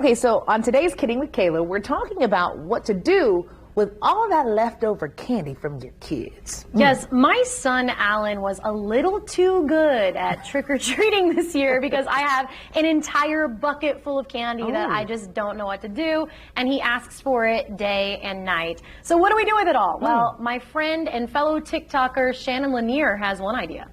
Okay, so on today's Kidding with Kayla, we're talking about what to do with all that leftover candy from your kids. Yes, my son Alan was a little too good at trick-or-treating this year because I have an entire bucket full of candy that I just don't know what to do, and he asks for it day and night. So what do we do with it all? Well, my friend and fellow TikToker Shannon Lanier has one idea.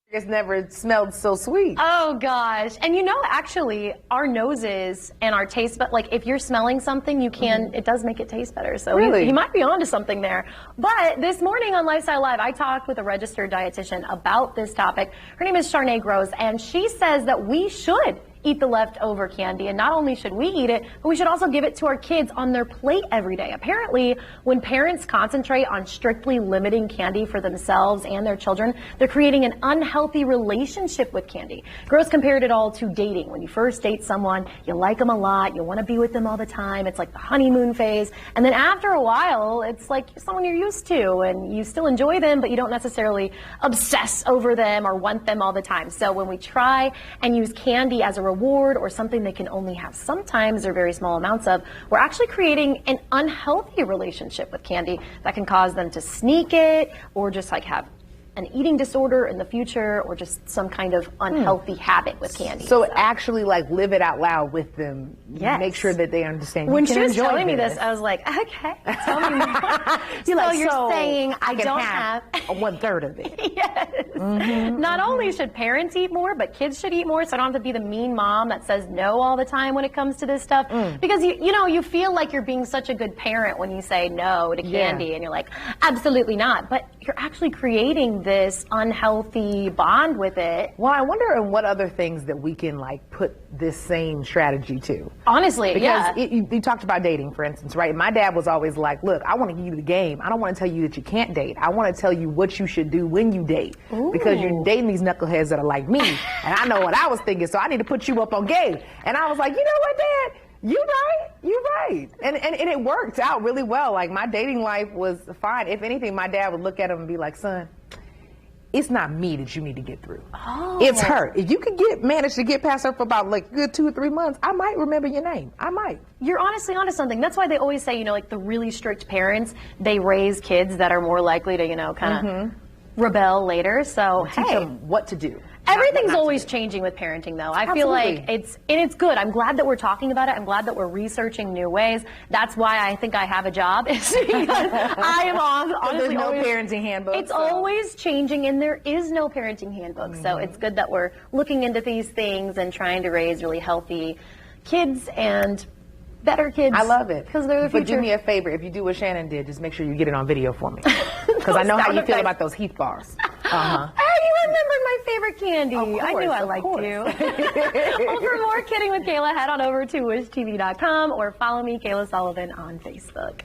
It's never smelled so sweet. Oh gosh. And you know, actually, our noses and our taste, but like if you're smelling something, you can, it does make it taste better. So really? he might be onto something there. But this morning on Lifestyle Live, I talked with a registered dietitian about this topic. Her name is Charnae Gross, and she says that we should eat the leftover candy, and not only should we eat it, but we should also give it to our kids on their plate every day. Apparently, when parents concentrate on strictly limiting candy for themselves and their children, they're creating an unhealthy relationship with candy. Gross compared it all to dating. When you first date someone, you like them a lot, you want to be with them all the time, it's like the honeymoon phase, and then after a while, it's like someone you're used to, and you still enjoy them, but you don't necessarily obsess over them or want them all the time. So when we try and use candy as a reward or something they can only have sometimes or very small amounts of, we're actually creating an unhealthy relationship with candy that can cause them to sneak it or just like have an eating disorder in the future or just some kind of unhealthy habit with candy. So actually like live it out loud with them. Yes. Make sure that they understand. When she was telling me this, I was like, okay, tell me more. You're saying I don't have a 1/3 of it. Yes. Not only should parents eat more, but kids should eat more, so I don't have to be the mean mom that says no all the time when it comes to this stuff. Because you know, you feel like you're being such a good parent when you say no to candy, and you're like, absolutely not. But you're actually creating this unhealthy bond with it. Well, I wonder in what other things that we can like put this same strategy to. Honestly, because you talked about dating, for instance, right? My dad was always like, look, I want to give you the game. I don't want to tell you that you can't date. I want to tell you what you should do when you date. Because you're dating these knuckleheads that are like me. And I know what I was thinking, so I need to put you up on game. And I was like, you know what, Dad? You're right. And it worked out really well. Like my dating life was fine. If anything, my dad would look at him and be like, son, it's not me that you need to get through. It's her. If you could manage to get past her for about like good 2 or 3 months, I might remember your name. I might. You're honestly onto something. That's why they always say, you know, like the really strict parents, they raise kids that are more likely to, you know, kind of rebel later. So teach them what to do. Everything's always changing with parenting, though. I feel like it's good. I'm glad that we're talking about it. I'm glad that we're researching new ways. That's why I think I have a job. Is because I am honestly there's no parenting handbook. It's always changing, and there is no parenting handbook. So it's good that we're looking into these things and trying to raise really healthy kids and better kids. I love it. Because they're the future. But do me a favor. If you do what Shannon did, just make sure you get it on video for me. Because I know how you feel about those Heath bars. You remembered my favorite candy. Of course, I knew I liked you. Well, for more Kidding with Kayla, head on over to wishtv.com or follow me, Kayla Sullivan, on Facebook.